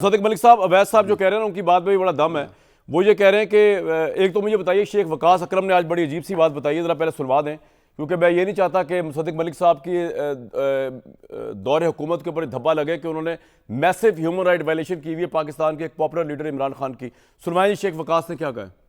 صادق ملک صاحب، اویس صاحب جو کہہ رہے ہیں نا، ان کی بات میں بھی بڑا دم ہے. وہ یہ کہہ رہے ہیں کہ ایک تو مجھے بتائیے، شیخ وقاص اکرم نے آج بڑی عجیب سی بات بتائی ہے، ذرا پہلے سنوا دیں، کیونکہ میں یہ نہیں چاہتا کہ صادق ملک صاحب کی دور حکومت کے اوپر دھبا لگے کہ انہوں نے میسو ہیومن رائٹ وائلیشن کی ہوئی ہے پاکستان کے ایک پاپولر لیڈر عمران خان کی. سنوائیں جی شیخ وقاص نے کیا کہا ہے.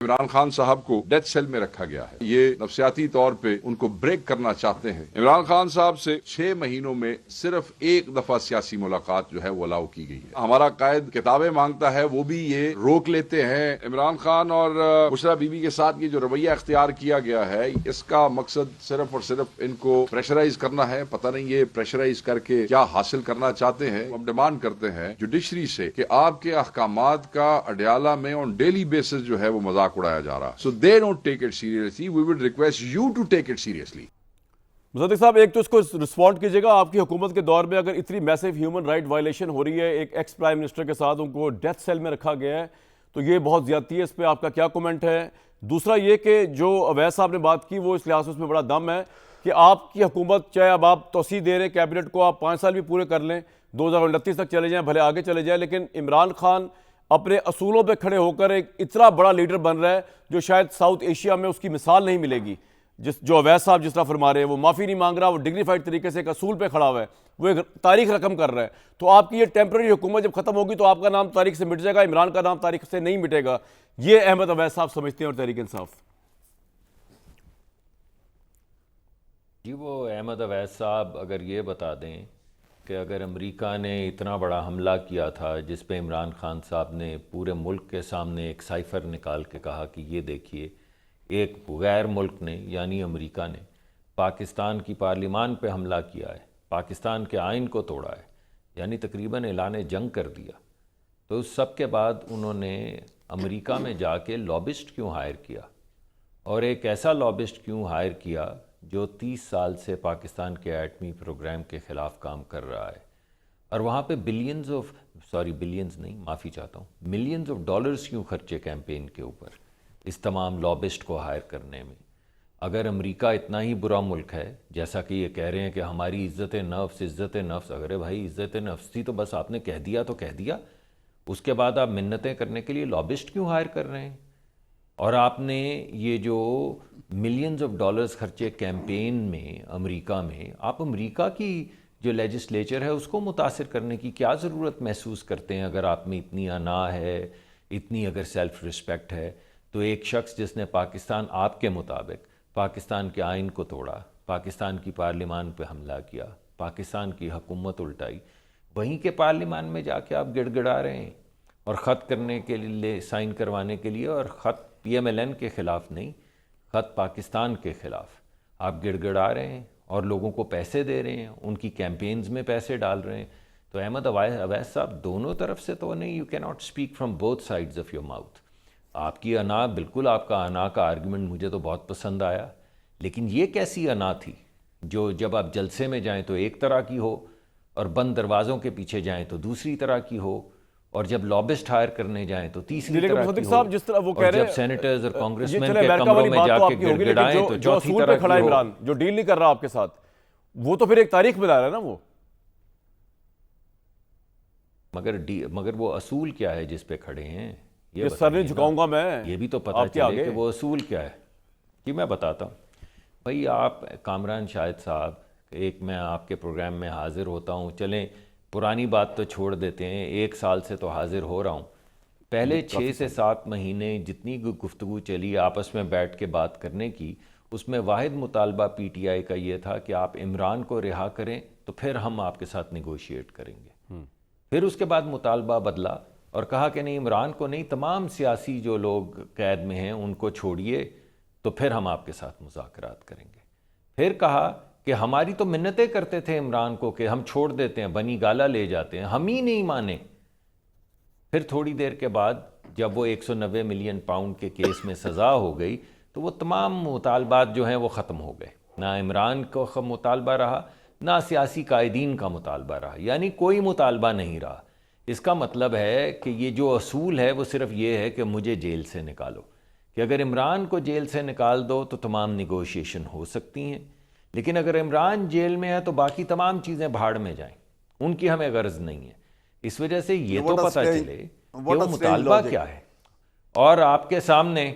عمران خان صاحب کو ڈیتھ سیل میں رکھا گیا ہے. یہ نفسیاتی طور پہ ان کو بریک کرنا چاہتے ہیں. عمران خان صاحب سے 6 مہینوں میں صرف ایک دفعہ سیاسی ملاقات جو ہے وہ الاؤ کی گئی ہے. ہمارا قائد کتابیں مانگتا ہے، وہ بھی یہ روک لیتے ہیں. عمران خان اور بشرا بی بی کے ساتھ یہ جو رویہ اختیار کیا گیا ہے، اس کا مقصد صرف اور صرف ان کو پریشرائز کرنا ہے. پتہ نہیں یہ پریشرائز کر کے کیا حاصل کرنا چاہتے ہیں. ہم ڈیمانڈ کرتے ہیں جوڈیشری سے کہ آپ کے احکامات کا اڈیالہ میں آن ڈیلی بیسس جو ہے وہ مذاق اڑایا جا رہا. So they don't take it seriously. We would request you to take it seriously. مصدق صاحب، ایک تو اس کو رسپونڈ کیجیے گا. آپ کی حکومت کے دور میں اگر اتنی میسو ہیومن رائٹ وائلیشن ہو رہی ہے، ایک ایکس پرائم منسٹر کے ساتھ ان کو ڈیتھ سیل میں رکھا گیا ہے، تو یہ بہت زیادتی ہے. اس پہ آپ کا کیا کومنٹ ہے؟ دوسرا یہ کہ جو اویس صاحب نے بات کی، وہ اس لحاظ سے اس میں بڑا دم ہے کہ آپ کی حکومت، چاہے اب آپ توسیع دے رہے ہیں کیبنٹ کو، آپ 5 سال بھی پورے کر لیں، 2029 تک چلے جائیں، بھلے آگے چلے جائیں، لیکن عمران خان اپنے اصولوں پہ کھڑے ہو کر ایک اتنا بڑا لیڈر بن رہا ہے جو شاید ساؤتھ ایشیا میں اس کی مثال نہیں ملے گی. جو اویس صاحب جس طرح فرما رہے ہیں، وہ معافی نہیں مانگ رہا، وہ ڈگنیفائڈ طریقے سے ایک اصول پہ کھڑا ہوا ہے، وہ ایک تاریخ رقم کر رہا ہے. تو آپ کی یہ ٹیمپرری حکومت جب ختم ہوگی تو آپ کا نام تاریخ سے مٹ جائے گا، عمران کا نام تاریخ سے نہیں مٹے گا. یہ احمد اویس صاحب سمجھتے ہیں اور تحریک انصاف. جی، وہ احمد اویس صاحب اگر یہ بتا دیں کہ اگر امریکہ نے اتنا بڑا حملہ کیا تھا جس پہ عمران خان صاحب نے پورے ملک کے سامنے ایک سائفر نکال کے کہا کہ یہ دیکھیے، ایک غیر ملک نے یعنی امریکہ نے پاکستان کی پارلیمان پہ حملہ کیا ہے، پاکستان کے آئین کو توڑا ہے، یعنی تقریباً اعلان جنگ کر دیا. تو اس سب کے بعد انہوں نے امریکہ میں جا کے لابسٹ کیوں ہائر کیا، اور ایک ایسا لابسٹ کیوں ہائر کیا جو 30 سال سے پاکستان کے ایٹمی پروگرام کے خلاف کام کر رہا ہے، اور وہاں پہ ملینز آف ڈالرز کیوں خرچے کیمپین کے اوپر اس تمام لابسٹ کو ہائر کرنے میں. اگر امریکہ اتنا ہی برا ملک ہے جیسا کہ یہ کہہ رہے ہیں کہ ہماری عزت نفس، اگر بھائی عزت نفس تھی تو بس آپ نے کہہ دیا تو کہہ دیا، اس کے بعد آپ منتیں کرنے کے لیے لابسٹ کیوں ہائر کر رہے ہیں؟ اور آپ نے یہ جو ملینز آف ڈالرز خرچے کیمپین میں امریکہ میں، آپ امریکہ کی جو لیجسلیچر ہے اس کو متاثر کرنے کی کیا ضرورت محسوس کرتے ہیں؟ اگر آپ میں اتنی انا ہے، اتنی اگر سیلف رسپیکٹ ہے، تو ایک شخص جس نے پاکستان، آپ کے مطابق پاکستان کے آئین کو توڑا، پاکستان کی پارلیمان پہ حملہ کیا، پاکستان کی حکومت الٹائی، وہیں کے پارلیمان میں جا کے آپ گڑ گڑا رہے ہیں، اور خط کرنے کے لیے، سائن کروانے کے لیے، اور خط پی ایم ایل این کے خلاف نہیں، خط پاکستان کے خلاف آپ گڑ گڑا رہے ہیں اور لوگوں کو پیسے دے رہے ہیں، ان کی کیمپینز میں پیسے ڈال رہے ہیں. تو احمد اویس صاحب، دونوں طرف سے تو نہیں، یو کی not speak from both sides of your mouth. آپ کی انا، بالکل آپ کا انا کا آرگومنٹ مجھے تو بہت پسند آیا، لیکن یہ کیسی انا تھی جو جب آپ جلسے میں جائیں تو ایک طرح کی ہو، اور بند دروازوں کے پیچھے جائیں تو دوسری طرح کی ہو، اور جب لابسٹ ہائر کرنے جائیں تو تیسری طرح کی ہو، جس طرح وہ کہہ اور رہے جب ہیں سینیٹرز اور کانگریسمین کے امریکہ کمروں والی میں بات جا تو کے آپ کی گڑ ہوگی، لیکن گڑائیں تو جو چوتھی اصول پہ طرح کھڑا کی ہے ہو. عمران، جو ڈیل نہیں کر رہا آپ کے ساتھ، وہ تو پھر ایک تاریخ بنا رہا ہے نا. وہ مگر وہ اصول کیا ہے جس پہ کھڑے ہیں؟ یہ سر نہیں جھکاؤں گا میں، یہ بھی تو پتہ چلے کہ وہ اصول کیا ہے. جی میں بتاتا ہوں. بھائی، آپ کامران شاہد صاحب، ایک میں آپ کے پروگرام میں حاضر ہوتا ہوں، چلیں پرانی بات تو چھوڑ دیتے ہیں، 1 سال سے تو حاضر ہو رہا ہوں. پہلے 6 سے 7 مہینے جتنی گفتگو چلی آپس میں بیٹھ کے بات کرنے کی، اس میں واحد مطالبہ پی ٹی آئی کا یہ تھا کہ آپ عمران کو رہا کریں تو پھر ہم آپ کے ساتھ نیگوشیٹ کریں گے. پھر اس کے بعد مطالبہ بدلا اور کہا کہ نہیں، عمران کو نہیں، تمام سیاسی جو لوگ قید میں ہیں ان کو چھوڑیے تو پھر ہم آپ کے ساتھ مذاکرات کریں گے. پھر کہا کہ ہماری تو منتیں کرتے تھے عمران کو کہ ہم چھوڑ دیتے ہیں، بنی گالا لے جاتے ہیں، ہم ہی نہیں مانے. پھر تھوڑی دیر کے بعد جب وہ 190 ملین پاؤنڈ کے کیس میں سزا ہو گئی تو وہ تمام مطالبات جو ہیں وہ ختم ہو گئے. نہ عمران کو مطالبہ رہا، نہ سیاسی قائدین کا مطالبہ رہا، یعنی کوئی مطالبہ نہیں رہا. اس کا مطلب ہے کہ یہ جو اصول ہے وہ صرف یہ ہے کہ مجھے جیل سے نکالو، کہ اگر عمران کو جیل سے نکال دو تو تمام نیگوشیشن ہو سکتی ہیں، لیکن اگر عمران جیل میں ہے تو باقی تمام چیزیں بھاڑ میں جائیں، ان کی ہمیں غرض نہیں ہے. اس وجہ سے یہ تو What a پتہ strange- چلے کہ what وہ a strange مطالبہ logic. کیا ہے. اور آپ کے سامنے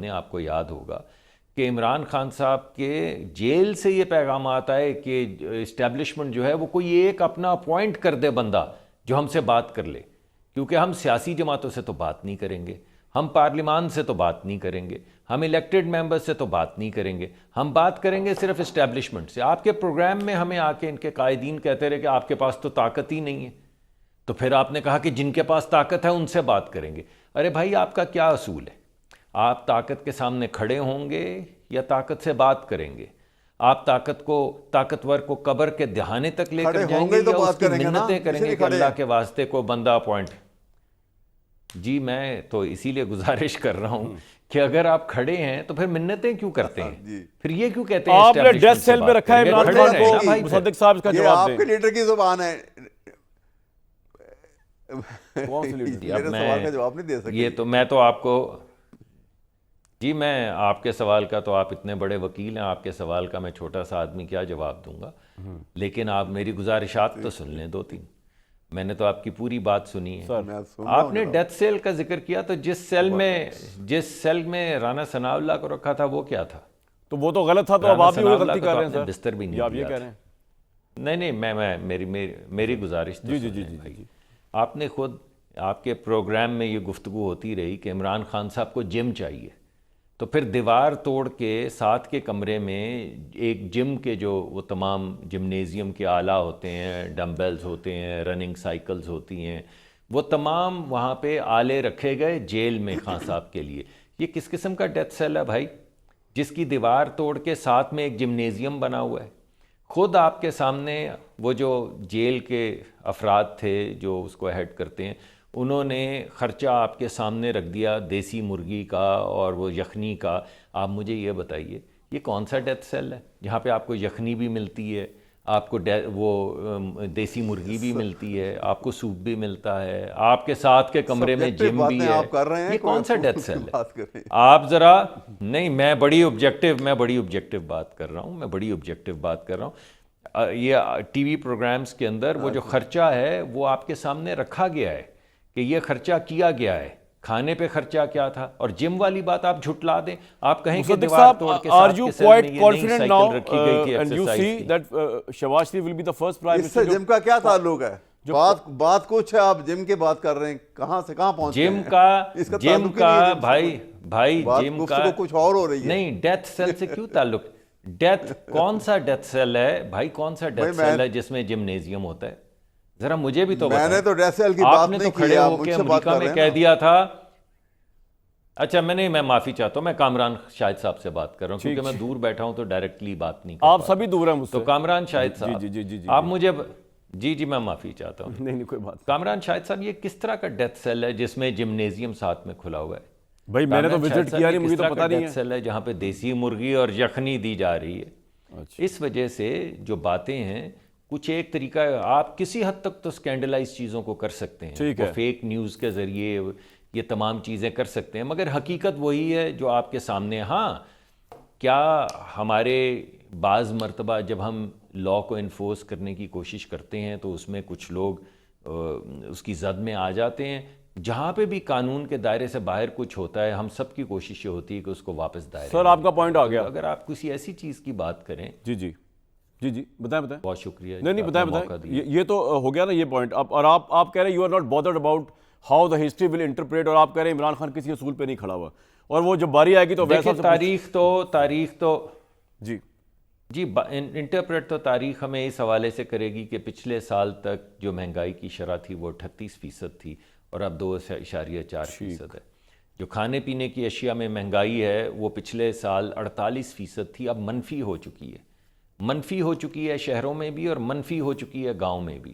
آپ کو یاد ہوگا کہ عمران خان صاحب کے جیل سے یہ پیغام آتا ہے کہ اسٹیبلشمنٹ جو ہے وہ کوئی ایک اپنا اپوائنٹ کر دے بندہ جو ہم سے بات کر لے، کیونکہ ہم سیاسی جماعتوں سے تو بات نہیں کریں گے، ہم پارلیمان سے تو بات نہیں کریں گے، ہم الیکٹڈ ممبر سے تو بات نہیں کریں گے، ہم بات کریں گے صرف اسٹیبلشمنٹ سے. آپ کے پروگرام میں ہمیں آ کے ان کے قائدین کہتے رہے کہ آپ کے پاس تو طاقت ہی نہیں ہے. تو پھر آپ نے کہا کہ جن کے پاس طاقت ہے ان سے بات کریں گے. ارے بھائی، آپ کا کیا اصول ہے؟ آپ طاقت کے سامنے کھڑے ہوں گے یا طاقت سے بات کریں گے؟ آپ طاقتور کو قبر کے دہانے تک لے کھڑے کر جائیں ہوں گے گے تو یا اس بات کی کریں گے نا، منتیں کریں اسی گے لیے کہ کھڑے اللہ ہیں. کے واسطے کو بندہ اپوائنٹ. جی میں تو اسی لیے گزارش کر رہا ہوں کہ اگر آپ کھڑے ہیں تو پھر منتیں کیوں کرتے ہیں؟ جی. پھر یہ کیوں کہتے ہیں آپ نے establishment ڈیتھ سے سیل میں بات رکھا ہے کریں گے؟ عمران کھڑے خان رہیں نا کو. بھائی پھر. مصدق صاحب اس کا یہ جواب آپ دیں. کے لیڈر کی زبان ہے. کون سی لیڈر؟ جی، اب میرے سوال کا جواب نہیں دے سکتے. یہ تو میں تو آپ کو جی میں آپ کے سوال کا تو آپ اتنے بڑے وکیل ہیں، آپ کے سوال کا میں چھوٹا سا آدمی کیا جواب دوں گا. لیکن آپ میری گزارشات تو سن لیں 2-3. میں نے تو آپ کی پوری بات سنی ہے. میں سن رہا آپ ہوں نے جناب. ڈیتھ سیل کا ذکر کیا تو جس سیل میں رانا ثناء اللہ کو رکھا تھا وہ کیا تھا؟ تو وہ تو غلط تھا، تو اب رانا آپ بھی ثناء وہی اللہ غلطی کو کر تو رہے آپ ہیں نے سر. بستر بھی یہ نہیں آپ یہ دیا کہہ رہے ہیں. نہیں میں میری گزارش تو جی سن جی جی لیں جی بھائی. جی. آپ نے خود آپ کے پروگرام میں یہ گفتگو ہوتی رہی کہ عمران خان صاحب کو جم چاہیے، تو پھر دیوار توڑ کے ساتھ کے کمرے میں ایک جم کے جو وہ تمام جمنیزیم کے آلہ ہوتے ہیں، ڈمبلز ہوتے ہیں، رننگ سائیکلز ہوتی ہیں، وہ تمام وہاں پہ آلے رکھے گئے جیل میں خان صاحب کے لیے. یہ کس قسم کا ڈیتھ سیل ہے بھائی، جس کی دیوار توڑ کے ساتھ میں ایک جمنیزیم بنا ہوا ہے؟ خود آپ کے سامنے وہ جو جیل کے افراد تھے جو اس کو ہیڈ کرتے ہیں، انہوں نے خرچہ آپ کے سامنے رکھ دیا دیسی مرغی کا اور وہ یخنی کا. آپ مجھے یہ بتائیے یہ کون سا ڈیتھ سیل ہے جہاں پہ آپ کو یخنی بھی ملتی ہے، آپ کو وہ دیسی مرغی بھی ملتی ہے، آپ کو سوپ بھی ملتا ہے، آپ کے ساتھ کے کمرے میں Subjective جم بھی باتیں ہے؟ آپ کر رہے ہیں. یہ کون سا ڈیتھ سیل ہے؟ بات کر رہے ہیں. آپ ذرا نہیں، میں بڑی آبجیکٹیو بات کر رہا ہوں. یہ ٹی وی پروگرامز کے اندر وہ جو خرچہ ہے وہ آپ کے سامنے رکھا گیا ہے کہ یہ خرچہ کیا گیا ہے. کھانے پہ خرچہ کیا تھا؟ اور جم والی بات آپ جھٹلا دیں. آپ کہیں کہ مصدق دیوار صاحب, توڑ کے are ساتھ you کے سیل quite میں یہ نئی confident now سائیکل رکھی گئی تھی and you ایکسرسائز see کی؟ that Shehbaz Sharif will be the first prime اس سے minister جم کا کیا تعلق ہے؟ بات کچھ ہے، آپ جم کی بات کر رہیں، کہاں سے کہاں پہنچ جم کا بھائی جم کا کچھ اور ہو رہی ہے. نہیں، ڈیتھ سیل سے کیوں تعلق؟ کون سا ڈیتھ سیل ہے بھائی؟ کون سا ڈیتھ سیل ہے جس میں جمنیزیم ہوتا ہے؟ ذرا مجھے بھی تو میں بتائیں. نے تو ڈیتھ سیل کی آپ بات نے تو نہیں کی کھڑے ہے، آپ ہو مجھ کے سے بات امریکہ کر میں رہے کہہ ہیں. دیا تھا. اچھا میں معافی چاہتا ہوں، میں کامران شاہد صاحب سے بات کر رہا ہوں کیونکہ میں دور بیٹھا ہوں تو ڈائریکٹلی بات نہیں کر آپ پاتا. سبھی دور ہیں مجھ سے. تو کامران شاہد صاحب جی آپ مجھے جی میں معافی چاہتا ہوں. نہیں کوئی بات. کامران شاہد صاحب یہ کس طرح کا ڈیتھ سیل ہے جس میں جمنیزیم ساتھ میں کھلا ہوا ہے؟ بھائی میں نے تو وزٹ کیا نہیں، مجھے تو پتہ نہیں ڈیتھ سیل ہے جہاں پہ دیسی مرغی اور یخنی دی جا رہی ہے. اس وجہ سے جو باتیں ہیں کچھ ایک طریقہ، آپ کسی حد تک تو سکینڈلائز چیزوں کو کر سکتے ہیں، وہ فیک نیوز کے ذریعے یہ تمام چیزیں کر سکتے ہیں، مگر حقیقت وہی ہے جو آپ کے سامنے. ہاں کیا ہمارے بعض مرتبہ جب ہم لا کو انفورس کرنے کی کوشش کرتے ہیں تو اس میں کچھ لوگ اس کی زد میں آ جاتے ہیں؟ جہاں پہ بھی قانون کے دائرے سے باہر کچھ ہوتا ہے ہم سب کی کوشش یہ ہوتی ہے کہ اس کو واپس دائرے. سر آپ کا پوائنٹ آ گیا. اگر آپ کسی ایسی چیز کی بات کریں. جی بتائیں. بہت شکریہ. نہیں بتائیں. یہ تو ہو گیا نا یہ پوائنٹ. اور آپ کہہ رہے ہیں you are not bothered about how the history will interpret, اور آپ کہہ رہے ہیں عمران خان کسی اصول پہ نہیں کھڑا ہوا، اور وہ جب باری آئے گی تو ویسا تاریخ تو جی انٹرپریٹ تو تاریخ ہمیں اس حوالے سے کرے گی کہ پچھلے سال تک جو مہنگائی کی شرح تھی وہ 38% تھی اور اب 2.4% ہے. جو کھانے پینے کی اشیاء میں مہنگائی ہے وہ پچھلے سال 48% تھی، اب منفی ہو چکی ہے شہروں میں بھی اور منفی ہو چکی ہے گاؤں میں بھی.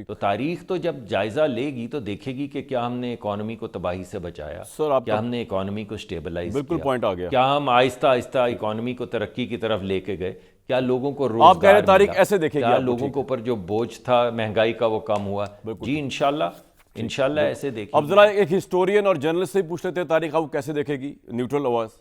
تو تاریخ تو جب جائزہ لے گی تو دیکھے گی کہ کیا ہم نے اکانومی کو تباہی سے بچایا، کیا ہم نے اکانومی کو سٹیبلائز بالکل پوائنٹ آ گیا، کیا ہم آہستہ آہستہ اکانومی کو ترقی کی طرف لے کے گئے، کیا لوگوں کو آپ کہہ رہے روزگار تاریخ ملا، ایسے دیکھے گی، کیا لوگوں کے اوپر جو بوجھ تھا مہنگائی کا وہ کم ہوا. جی انشاءاللہ ایسے دیکھیں. اب ذرا ایک ہسٹورین اور جرنلسٹ سے پوچھ لیتے ہیں تاریخ آپ کیسے دیکھے گی؟ نیوٹرل آواز.